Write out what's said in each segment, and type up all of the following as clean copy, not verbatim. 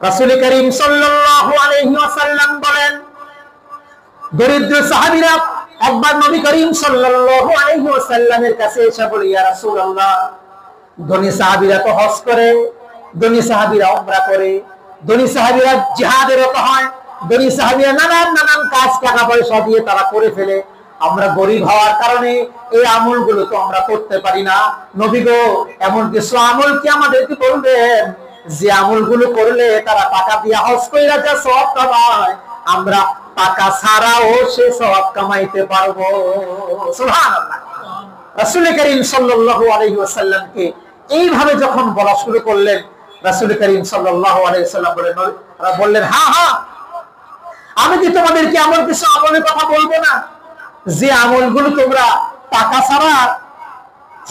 রাসূল করিম সাল্লাল্লাহু আলাইহি ওয়াসাল্লাম বলেন, দরিদ্র সাহাবীরা একবার নবী করিম সাল্লাল্লাহু আলাইহি ওয়াসাল্লামের কাছে এসে বলে, ইয়া রাসূলুল্লাহ, ধনী সাহাবীরা তো হজ করে, ধনী সাহাবীরা উমরা করে, ধনী সাহাবীরা জিহাদে রত হয়, ধনী সাহাবীরা নানান কাজ টাকা পয়সা দিয়ে তারা করে ফেলে, আমরা গরিব হওয়ার কারণে এই আমলগুলো তো আমরা করতে পারি না। নবী গো, এমন কিছু আমল কি আমাদেরকে বলবেন যে আমলগুলো করলে তারা টাকা দিয়ে হজ কইরা যা সওয়াব কামায়, আমরা টাকা ছাড়াও সে সওয়াব কামাইতে পারবো? সুবহানাল্লাহ। রাসূল করিম সাল্লাল্লাহু আলাইহি ওয়াসাল্লামকে এইভাবে যখন বলা শুরু করলেন, রাসূল করিম সাল্লাল্লাহু আলাইহি ওয়াসাল্লাম বললেন, হ্যাঁ হ্যাঁ, আমি কি তোমাদেরকে এমন কিছু আমলের কথা বলবো না যে আমলগুলো তোমরা টাকা ছাড়া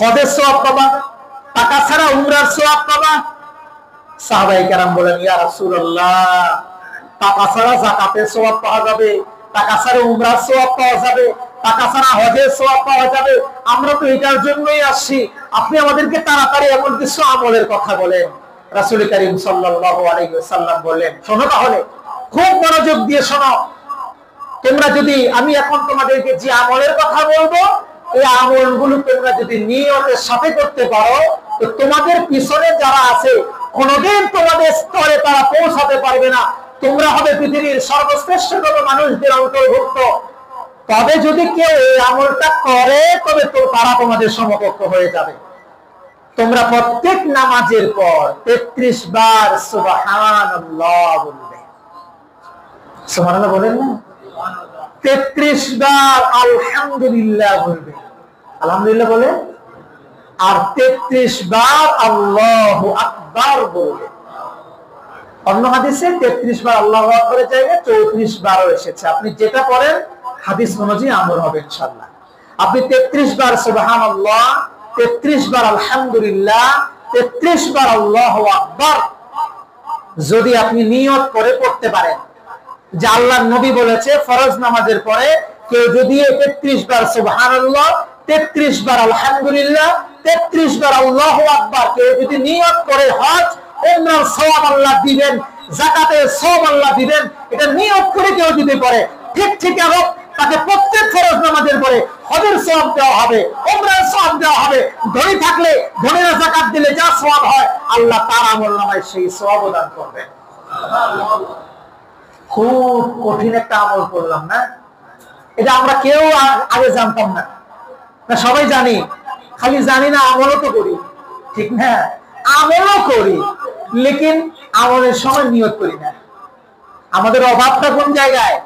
হজের সওয়াব পাবা, টাকা ছাড়া উমরার সওয়াব পাবা? সাহাবায়ে কেরাম বলেন, ইয়া রাসূলুল্লাহ, টাকা ছাড়া যাকাতের সওয়াব পাওয়া যাবে, টাকা ছাড়া উমরার সওয়াব পাওয়া যাবে, টাকা ছাড়া হজের সওয়াব পাওয়া যাবে, আমরা তো এটার জন্যই আসছি, আপনি আমাদেরকে তাড়াতাড়ি এমন কিছু আমলের কথা বলেন। রাসূল করিম সাল্লাল্লাহু আলাইহি ওয়াসাল্লাম বললেন, শোনো, তাহলে খুব মনোযোগ দিয়ে শোনো, তোমরা যদি, আমি এখন তোমাদেরকে যে আমলের কথা বলবো, এই আমলগুলো তোমরা যদি নিয়তের সাথে করতে পারো, তো তোমাদের পিছনে যারা আছে কোনদিন তোমাদের স্তরে তারা পৌঁছাতে পারবে না, তোমরা হবে পৃথিবীর সর্বশ্রেষ্ঠতম মানুষদের অন্তর্ভুক্ত। তবে যদি কেউ এই আমলটা করে, তবে তো তারা তোমাদের সমকক্ষ হয়ে যাবে। তোমরা প্রত্যেক নামাজের পর 33 বার সুবহানাল্লাহ বলবে। সুবহানাল্লাহ বলেন না? 33 বার আলহামদুলিল্লাহ বলবে। আলহামদুলিল্লাহ বলে, আর 33 বার আল্লাহু আকবার বলবে। অন্য হাদিসে 33 বার আল্লাহু আকবারের জায়গায় 34 বারও এসেছে। আপনি যেটা পড়েন হাদিস অনুযায়ী আমল হবে ইনশাআল্লাহ। আপনি 33 বার সুবহানাল্লাহ, 33 বার আলহামদুলিল্লাহ, 33 বার আল্লাহু আকবার যদি আপনি নিয়ত করে পড়তে পারেন, যে আল্লাহর নবী বলেছে ফরজ নামাজের পরে কেউ যদি 33 বার সুবহানাল্লাহ, 33 বার আলহামদুলিল্লাহ, 33 বার আল্লাহু আকবার কেউ যদি নিয়ত করে, হজ উমরার সওয়াব আল্লাহ দিবেন, যাকাতের সওয়াব আল্লাহ দিবেন, এটা নিয়ত করে কেউ যদি পড়ে, ঠিক হোক, তাকে প্রত্যেক ফরজ নামাজের পরে হজের সওয়াব দেওয়া হবে, উমরার সওয়াব দেওয়া হবে। ধনী থাকলে ধনীরা যাকাত দিলে যা সওয়াব হয়, আল্লাহ তার আমলনামায় সেই সওয়াব দান করবেন। খুব কঠিন একটা আমল করলাম না? এটা আমরা কেউ আগে জানতাম না, সবাই জানি, খালি জানি না, আমলও তো করি, ঠিক না? আমলও করি, লেকিন আমলের সময় নিয়ত করি না। আমাদের অভাবটা কোন জায়গায়?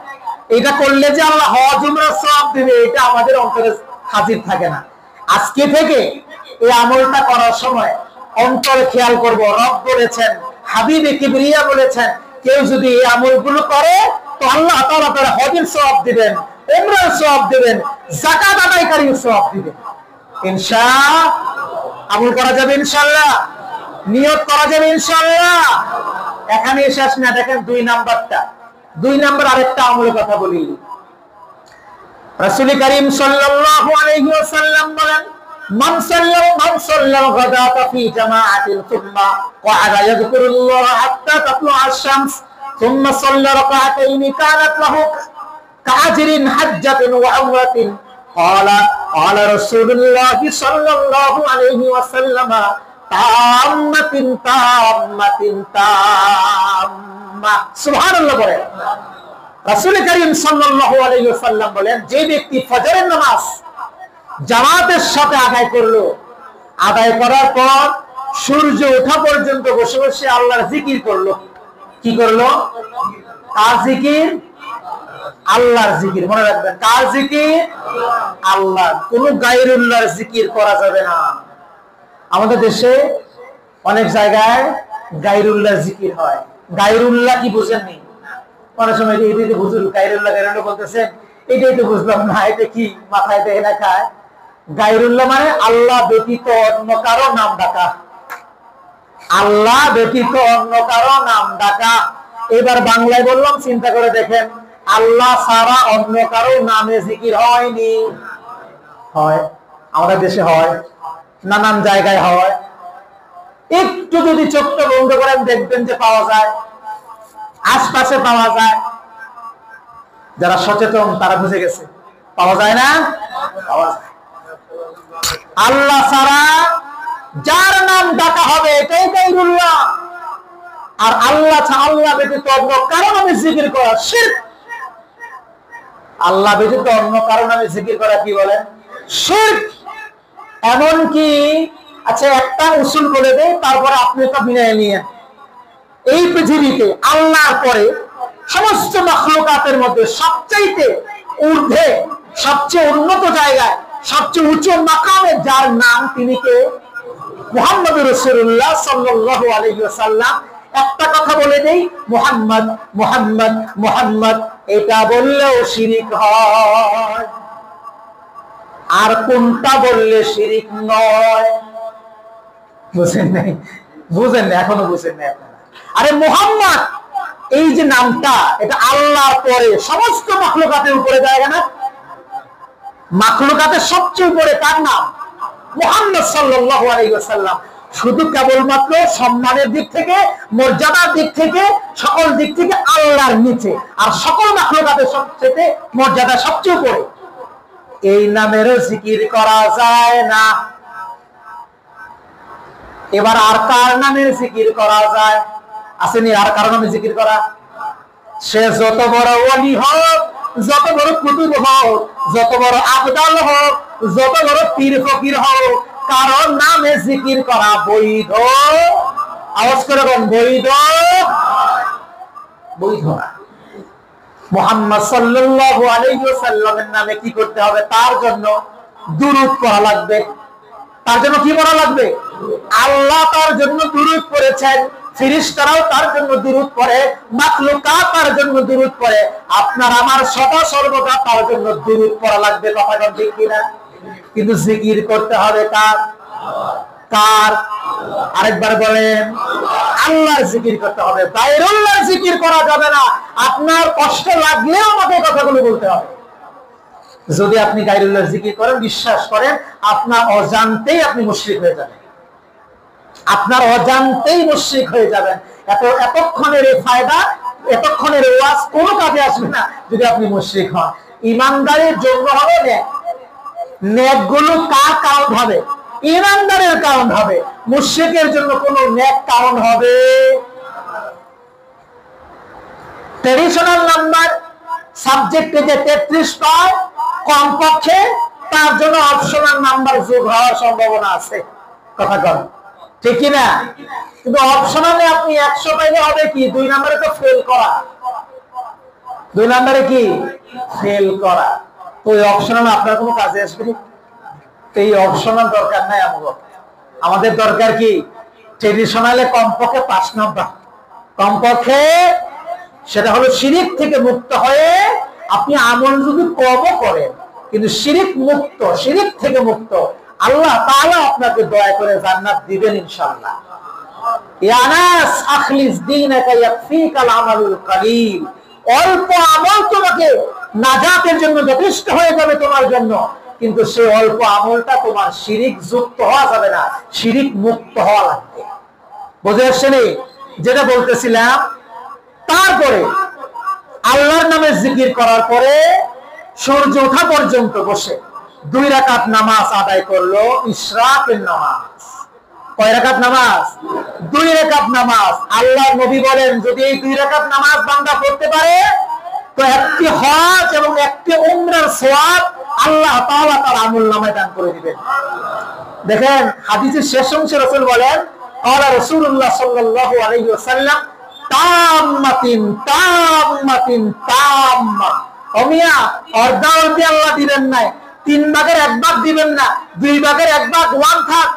এটা করলে যে আল্লাহ হজ উমরার সওয়াব দিবে, এটা আমাদের অন্তরে হাজির থাকে না। আজকে থেকে এই আমলটা করার সময় অন্তরে খেয়াল করব, রব বলেছেন, হাবিবে কিবরিয়া বলেছেন, কেউ যদি এই আমলগুলো করে তো আল্লাহ তাআলা তার হজের সওয়াব দিবেন, উমরার সওয়াব দিবেন, যাকাত আদায়কারীর সওয়াব দিবেন। ইনশাআল্লাহ আমল করা যাবে, ইনশাআল্লাহ নিয়ত করা যাবে, ইনশাআল্লাহ। এখানে শেষ না, দেখেন 2 নাম্বারটা, 2 নাম্বার আরেকটা আমলের কথা বলি। রাসূল করিম সাল্লাল্লাহু আলাইহি ওয়াসাল্লাম বলেন, মান সাল্লাল গাদাতা ফি জামাআতিন সুম্মা ক্বাআদা ইয়াযকুরুল্লাহ হাত্তা তাতলুআ আশ-শামস সুম্মা সাল্লা রাকাআতাইন কানাত লাহু কাআজরিন হাজ্জাতিন ওয়া উমরাতিন। ক্বালা রাসূলুল্লাহ সাল্লাল্লাহু আলাইহি ওয়াসাল্লাম তাম্মাতিন তাম্মা। সুবহানাল্লাহ বলেন। রাসূল করিম সাল্লাল্লাহু আলাইহি ওয়াসাল্লাম বলেন, যে ব্যক্তি ফজরের নামাজ জামাতের সাথে আদায় করলো, আদায় করার পর সূর্য ওঠা পর্যন্ত বসে বসে আল্লাহর জিকির করলো। কি করলো? কার জিকির? আল্লাহর জিকির। মনে রাখবেন, কার জিকির? আল্লাহ। কোন গায়রুল্লাহর জিকির করা যাবে না। আমাদের দেশে অনেক জায়গায় গায়রুল্লাহর জিকির হয়। গায়রুল্লাহ কি বুঝেননি? অনেক সময় এটাই তো হুজুর গায়রুল্লাহ বলতেছেন, এটাই তো বুঝলাম না, এটা কি মাথায় দেখে না খায়? গায়রুল্লাহ মানে আল্লাহ ব্যতীত অন্য কারো নাম ডাকা। আল্লাহ ব্যতীত অন্য কারো নাম ডাকা। এবার বাংলায় বললাম, চিন্তা করে দেখেন, আল্লাহ ছাড়া অন্য কারো নামে জিকির হয়নি? হয়, আমাদের দেশে হয়, নানান জায়গায় হয়। একটু যদি চোখটা বন্ধ করেন দেখবেন যে পাওয়া যায়। আশপাশে পাওয়া যায়। যারা সচেতন তারা বুঝে গেছে, পাওয়া যায় না? পাওয়া যায়। আল্লাহ ছাড়া যার নাম ডাকা হবে এটাই গায়রুল্লাহ। আর আল্লাহ ব্যতীত অন্য কারো নামে জিকির করা শিরক। আল্লাহ ব্যতীত অন্য কারো নামে জিকির করা কি বলেন? শিরক। এমনকি আচ্ছা একটা উসুল বলে দেয়, তারপরে আপনি এটা বিনয় নিয়েন। এই পৃথিবীতে আল্লাহর পরে সমস্ত মাখলুকাতের মধ্যে সবচাইতে ঊর্ধ্বে, সবচেয়ে উন্নত জায়গায়, সবচেয়ে উঁচু মাকামে যার নাম, তিনি কে? মুহাম্মদুর রাসূলুল্লাহ সাল্লাল্লাহু আলাইহি ওয়াসাল্লাম। একটা কথা বলে দেই, মুহাম্মদ মুহাম্মদ মুহাম্মদ এটা বললেও শিরিক হয়, আর কোনটা বললে শিরিক নয়? বুঝেন নাই? বুঝেন না, এখনো বুঝেন না আপনারা? আরে মুহাম্মদ এই যে নামটা, এটা আল্লাহর পরে সমস্ত মাখলুকাতের উপরে জায়গা না? মাখলুকাতের সবচেয়ে উপরে কার নাম? মুহাম্মদ সাল্লাল্লাহু আলাইহি ওয়াসাল্লাম। শুধু কেবলমাত্র সম্মানের দিক থেকে, মর্যাদার দিক থেকে, সকল দিক থেকে আল্লাহর নিচে, আর সকল মাখলুকাতের সবচেয়ে মর্যাদা সবচেয়ে উপরে। এই নামেরও জিকির করা যায় না। এবার আর কার নামের জিকির করা যায়? আসেনি আর কারো নামে জিকির করা? সে যত বড় ওলি হোক, যত বড় কুতুব হোক, যত বড় আবদাল হোক, যত বড় পীর ফকির হোক, কারোর নামে জিকির করা বৈধ? আওয়াজ করে বল, বৈধ? বৈধ না। মুহাম্মদ সাল্লাল্লাহু আলাইহি ওয়াসাল্লামের নামে কি করতে হবে? তার জন্য দুরূদ পড়া লাগবে। তার জন্য কি পড়া লাগবে? আল্লাহ তার জন্য দুরূদ পড়েছেন, ফেরেশতারাও তার জন্য দুরূদ পড়ে, মাখলুকাত তার জন্য দুরূদ পড়ে। আপনার আমার সদা সর্বদা তার জন্য দুরূদ পড়া লাগবে। কথা ঠিক কিনা? কিন্তু জিকির করতে হবে কার? কার? আরেকবার বলেন, আল্লাহর জিকির করতে হবে, গায়রুল্লাহর জিকির করা যাবে না। আপনার কষ্ট লাগলেও আমাকে কথাগুলো বলতে হবে। যদি আপনি গায়রুল্লাহর জিকির করেন, বিশ্বাস করেন আপনার অজান্তেই আপনি মুশরিক হয়ে যাবেন। আপনার অজান্তেই মুশরিক হয়ে যাবেন। এতক্ষণের এই ফায়দা, এতক্ষণের ওয়াজ কোনো কাজে আসবে না যদি আপনি মুশরিক হন। ইমানদারের জন্য হবে নেক। নেকগুলো কার কারণ হবে? ইমানদারের কারণ হবে। মুশরিকের জন্য কোনো নেক কারণ হবে? ট্রেডিশনাল নাম্বার সাবজেক্টে যে 33 পায়, কমপক্ষে তার জন্য অপশনাল নাম্বার যোগ হওয়ার সম্ভাবনা আছে। কথা কন ঠিক কি না? কিন্তু অপশনালে আপনি 100 পাইলে হবে কি? 2 নম্বরে তো ফেল করা। 2 নম্বরে কি? ফেল করা। তো এই অপশনাল আপনার কোনো কাজে আসবে? এই অপশনাল দরকার নাই আমাদের দরকার কি? ট্রেডিশনালে কমপক্ষে 5 নম্বর, কমপক্ষে। সেটা হলো শিরিক থেকে মুক্ত হয়ে আপনি আমল যদি কমও করেন, কিন্তু শিরিক মুক্ত, শিরিক থেকে মুক্ত, আল্লাহ তাআলা আপনাকে দয়া করে জান্নাত দিবেন ইনশাআল্লাহ। ইয়া নাস আখলিস দীনাকা ইয়াকফিকাল আমালুল কলিল। অল্প আমল তোমাকে নাজাতের জন্য যথেষ্ট হয়ে যাবে তোমার জন্য, কিন্তু সেই অল্প আমলটা তোমার শিরিক যুক্ত হওয়া যাবে না, শিরিক মুক্ত হওয়া লাগবে। বুঝে আসছেন যেটা বলতেছিলাম? তারপরে আল্লাহর নামে জিকির করার পরে সূর্য ওঠা পর্যন্ত বসে 2 রাকাত নামাজ আদায় করলো, ইশরাকের নামাজ। কয় রাকাত নামাজ? 2 রাকাত নামাজ। আল্লাহর নবী বলেন, যদি এই 2 রাকাত নামাজ বান্দা পড়তে পারে, তো একটি হজ এবং একটি উমরার সওয়াব আল্লাহ তাআলা তার আমলনামায় দান করে দিবেন। দেখেন হাদিসের শেষ অংশে রাসূল বলেন, ক্বালা রাসূলুল্লাহ সাল্লাল্লাহু আলাইহি ওয়াসাল্লাম তাম্মাতিন তাম্মাতিন তাম্মা। ও মিয়া, অর্ধাঅর্ধি আল্লাহ দিবেন না, 3 ভাগের 1 ভাগ দিবেন না, 2 ভাগের 1 ভাগ 1/3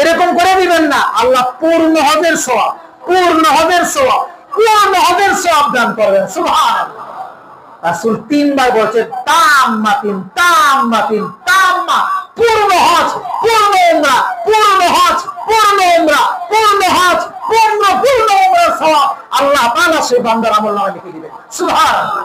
এরকম করে দিবেন না। আল্লাহ পূর্ণ হজের সওয়াব, পূর্ণ হজের সওয়াব, পূর্ণ হজের সওয়াব দান করবেন। সুবহানাল্লাহ। রাসূল 3 বার বলেছেন তাম্মাতিন তাম্মাতিন তাম্মা। পূর্ণ হজ, পূর্ণ উমরা, পূর্ণ হজ, পূর্ণ উমরা, পূর্ণ হজ, পূর্ণ উমরার সওয়াব আল্লাহ তাআলা সেই বান্দার আমলনামায় লিখে দিবেন। সুবহানাল্লাহ।